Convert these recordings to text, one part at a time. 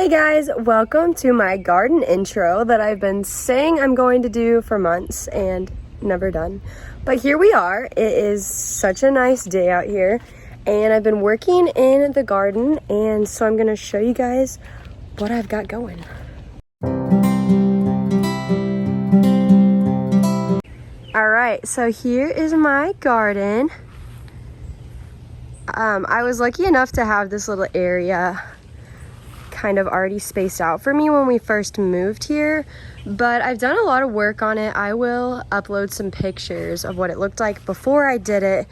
Hey guys, welcome to my garden intro that I've been saying I'm going to do for months and never done. But here we are. It is such a nice day out here and I've been working in the garden, and so I'm going to show you guys what I've got going. Alright, so here is my garden. I was lucky enough to have this little area kind of already spaced out for me when we first moved here, but I've done a lot of work on it. I will upload some pictures of what it looked like before I did it,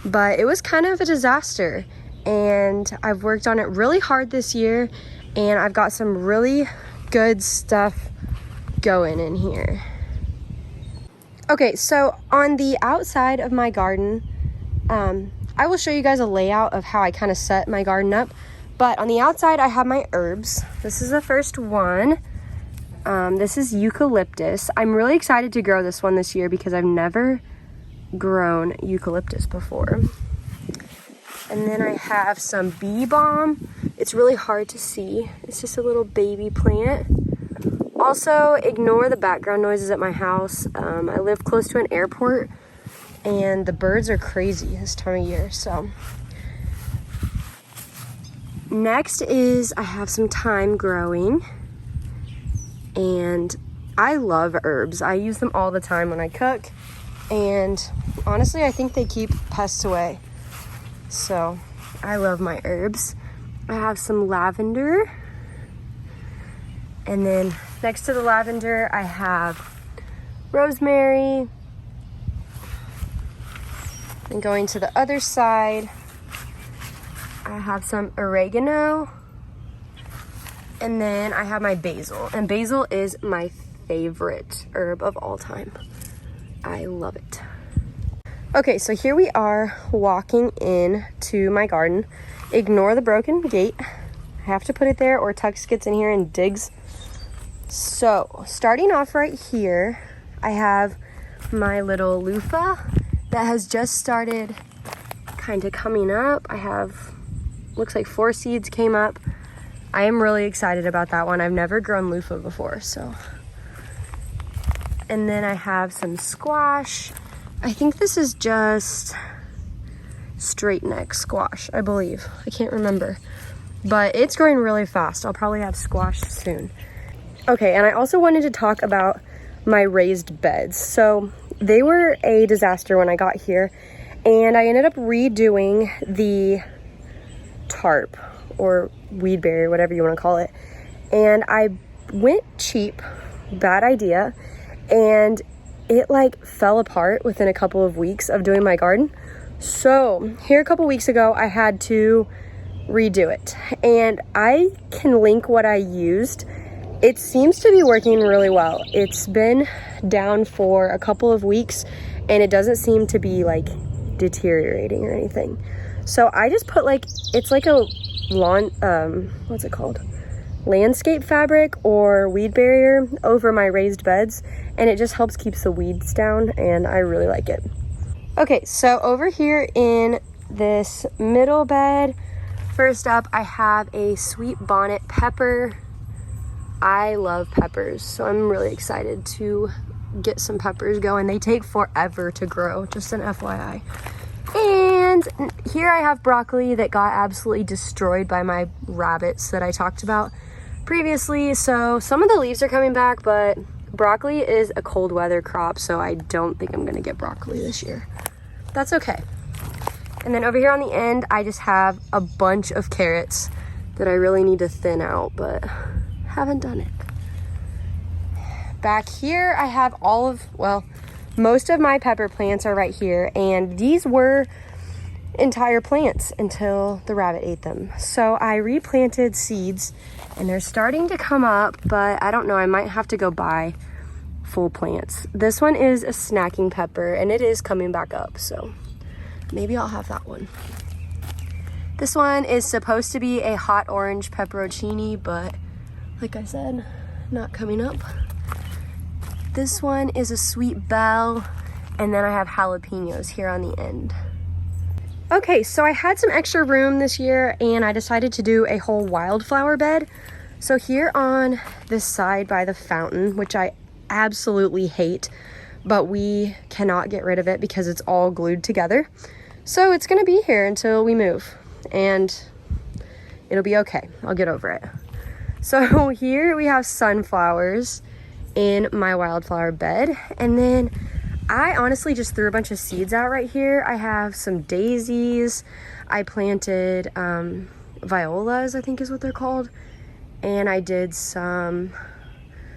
but it was kind of a disaster, and I've worked on it really hard this year, and I've got some really good stuff going in here. Okay, so on the outside of my garden, I will show you guys a layout of how I kind of set my garden up. But on the outside, I have my herbs. This is the first one. This is eucalyptus. I'm really excited to grow this one this year because I've never grown eucalyptus before. And then I have some bee balm. It's really hard to see. It's just a little baby plant. Also, ignore the background noises at my house. I live close to an airport, and the birds are crazy this time of year, so. Next is I have some thyme growing, and I love herbs. I use them all the time when I cook, and honestly I think they keep pests away. So I love my herbs. I have some lavender, and then next to the lavender I have rosemary. And going to the other side, I have some oregano, and then I have my basil, and basil is my favorite herb of all time. I love it. Okay, so here we are walking in to my garden. Ignore the broken gate. I have to put it there or Tux gets in here and digs. So starting off right here, I have my little loofah that has just started kind of coming up. I have, looks like 4 seeds came up. I am really excited about that one. I've never grown loofah before, so. And then I have some squash. I think this is just straight neck squash, I believe. I can't remember, but it's growing really fast. I'll probably have squash soon. Okay, and I also wanted to talk about my raised beds. So they were a disaster when I got here, and I ended up redoing the tarp or weed barrier, whatever you want to call it, and I went cheap, bad idea, and it like fell apart within a couple of weeks of doing my garden. So here a couple weeks ago I had to redo it, and I can link what I used. It seems to be working really well. It's been down for a couple of weeks and it doesn't seem to be like deteriorating or anything. So I just put like, it's like a lawn, what's it called? Landscape fabric or weed barrier over my raised beds, and it just helps keep the weeds down, and I really like it. Okay, so over here in this middle bed, first up I have a sweet bonnet pepper. I love peppers, so I'm really excited to get some peppers going. They take forever to grow, just an FYI. And here I have broccoli that got absolutely destroyed by my rabbits that I talked about previously. So some of the leaves are coming back, but broccoli is a cold weather crop, so I don't think I'm gonna get broccoli this year. That's okay. And then over here on the end, I just have a bunch of carrots that I really need to thin out, but haven't done it. Back here I have all of, well, most of my pepper plants are right here, and these were entire plants until the rabbit ate them. So I replanted seeds and they're starting to come up, but I don't know, I might have to go buy full plants. This one is a snacking pepper and it is coming back up, so maybe I'll have that one. This one is supposed to be a hot orange pepperoncini, but like I said, not coming up. This one is a sweet bell, and then I have jalapenos here on the end. Okay, so I had some extra room this year and I decided to do a whole wildflower bed. So here on this side by the fountain, which I absolutely hate, but we cannot get rid of it because it's all glued together. So it's gonna be here until we move, and it'll be okay. I'll get over it. So here we have sunflowers in my wildflower bed, and then I honestly just threw a bunch of seeds out right here. I have some daisies. I planted violas, I think is what they're called. And I did some,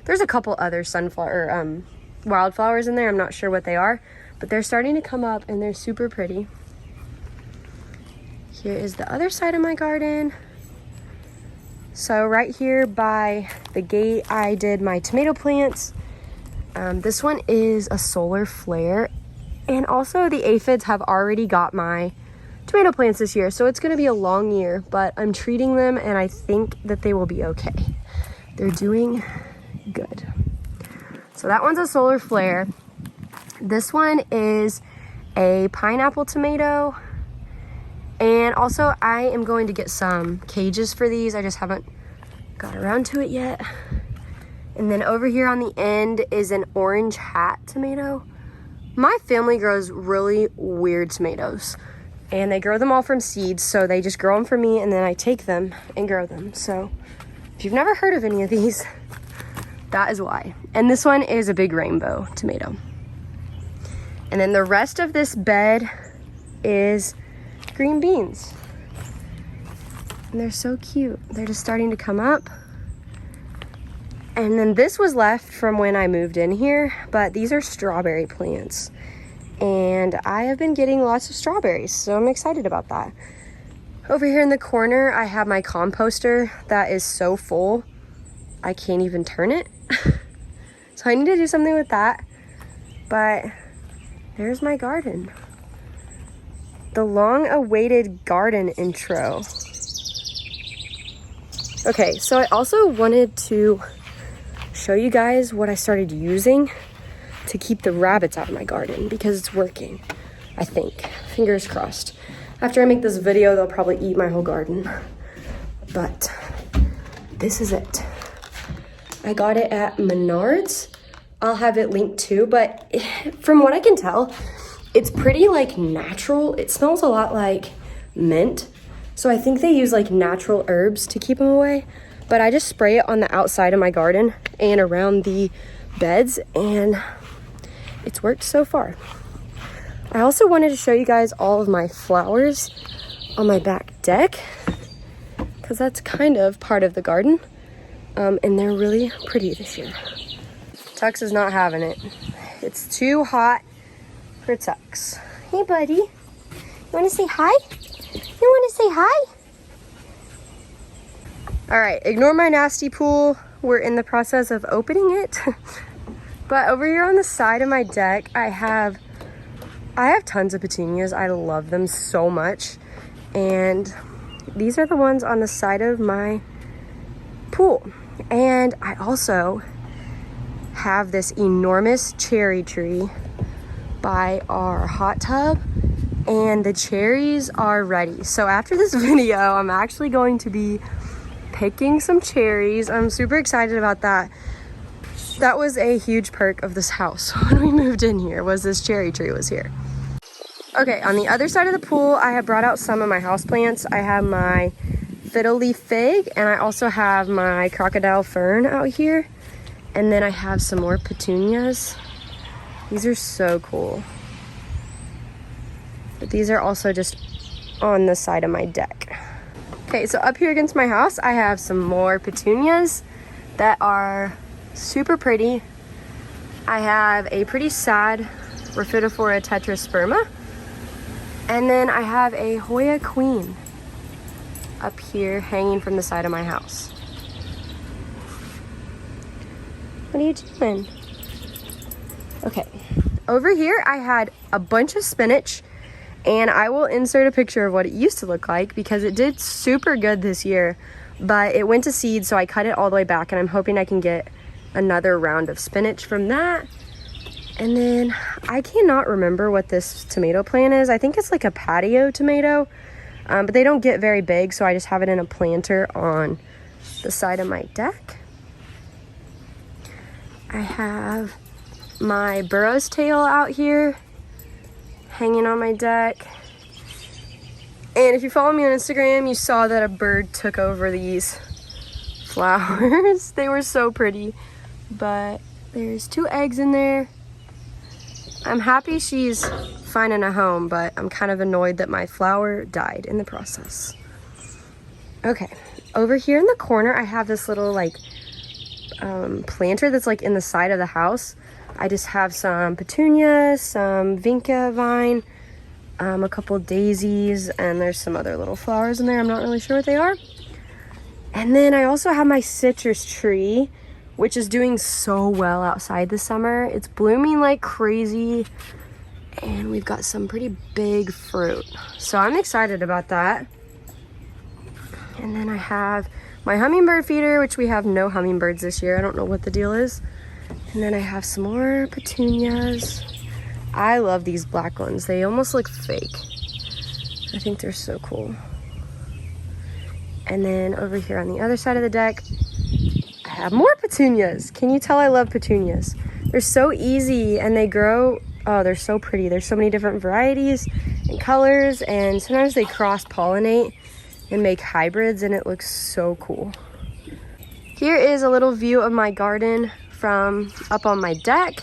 there's a couple other sunflower, wildflowers in there. I'm not sure what they are, but they're starting to come up and they're super pretty. Here is the other side of my garden. So right here by the gate, I did my tomato plants. This one is a solar flare. And also the aphids have already got my tomato plants this year. So it's gonna be a long year, but I'm treating them and I think that they will be okay. They're doing good. So that one's a solar flare. This one is a pineapple tomato. And also I am going to get some cages for these. I just haven't got around to it yet. And then over here on the end is an orange hat tomato. My family grows really weird tomatoes, and they grow them all from seeds. So they just grow them for me and then I take them and grow them. So if you've never heard of any of these, that is why. And this one is a big rainbow tomato. And then the rest of this bed is green beans. And they're so cute. They're just starting to come up. And then this was left from when I moved in here, but these are strawberry plants. And I have been getting lots of strawberries, so I'm excited about that. Over here in the corner, I have my composter that is so full, I can't even turn it. So I need to do something with that. But there's my garden. The long-awaited garden intro. Okay, so I also wanted to show you guys what I started using to keep the rabbits out of my garden, because it's working, I think. Fingers crossed. After I make this video, they'll probably eat my whole garden. But this is it. I got it at Menards. I'll have it linked too, but from what I can tell, it's pretty like natural. It smells a lot like mint. So I think they use like natural herbs to keep them away. But I just spray it on the outside of my garden and around the beds, and it's worked so far. I also wanted to show you guys all of my flowers on my back deck, because that's kind of part of the garden. And they're really pretty this year. Tux is not having it. It's too hot for Tux. Hey buddy, you wanna say hi? You wanna say hi? All right, ignore my nasty pool. We're in the process of opening it. But over here on the side of my deck, I have tons of petunias. I love them so much. And these are the ones on the side of my pool. And I also have this enormous cherry tree by our hot tub, and the cherries are ready. So after this video, I'm actually going to be picking some cherries. I'm super excited about that. That was a huge perk of this house when we moved in here, was this cherry tree was here. Okay, on the other side of the pool, I have brought out some of my houseplants. I have my fiddle leaf fig, and I also have my crocodile fern out here. And then I have some more petunias. These are so cool. But these are also just on the side of my deck. Okay, so up here against my house, I have some more petunias that are super pretty. I have a pretty sad Rhaphidophora tetrasperma. And then I have a Hoya queen up here hanging from the side of my house. What are you doing? Okay, over here I had a bunch of spinach, and I will insert a picture of what it used to look like because it did super good this year, but it went to seed, so I cut it all the way back, and I'm hoping I can get another round of spinach from that. And then I cannot remember what this tomato plant is. I think it's like a patio tomato, but they don't get very big, so I just have it in a planter on the side of my deck. I have my burro's tail out here hanging on my deck. And if you follow me on Instagram, you saw that a bird took over these flowers. They were so pretty, but there's 2 eggs in there. I'm happy she's finding a home, but I'm kind of annoyed that my flower died in the process. Okay, over here in the corner, I have this little like planter that's like in the side of the house. I just have some petunias, some vinca vine, a couple daisies, and there's some other little flowers in there. I'm not really sure what they are. And then I also have my citrus tree, which is doing so well outside this summer. It's blooming like crazy, and we've got some pretty big fruit. So I'm excited about that. And then I have my hummingbird feeder, which we have no hummingbirds this year. I don't know what the deal is. And then I have some more petunias. I love these black ones. They almost look fake. I think they're so cool. And then over here on the other side of the deck, I have more petunias. Can you tell I love petunias? They're so easy and they grow. Oh, they're so pretty. There's so many different varieties and colors, and sometimes they cross-pollinate and make hybrids, and it looks so cool. Here is a little view of my garden from up on my deck.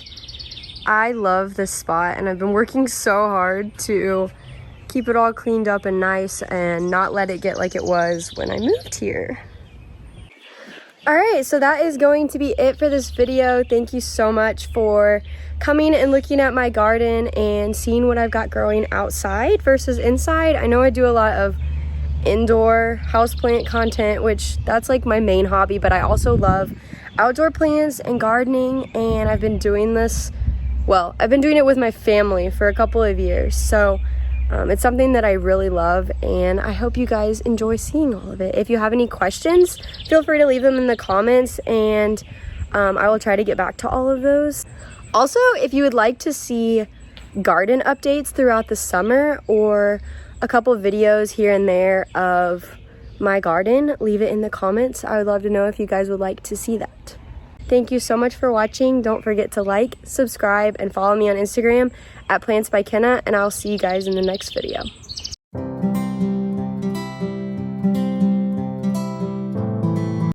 I love this spot, and I've been working so hard to keep it all cleaned up and nice and not let it get like it was when I moved here. All right, so that is going to be it for this video. Thank you so much for coming and looking at my garden and seeing what I've got growing outside versus inside. I know I do a lot of indoor houseplant content, which that's like my main hobby, but I also love outdoor plants and gardening, and I've been doing this, well, I've been doing it with my family for a couple of years. So it's something that I really love, and I hope you guys enjoy seeing all of it. If you have any questions, feel free to leave them in the comments, and I will try to get back to all of those. Also, if you would like to see garden updates throughout the summer or a couple of videos here and there of my garden, leave it in the comments. I would love to know if you guys would like to see that. Thank you so much for watching. Don't forget to like, subscribe, and follow me on Instagram at Plants by Kenna, and I'll see you guys in the next video.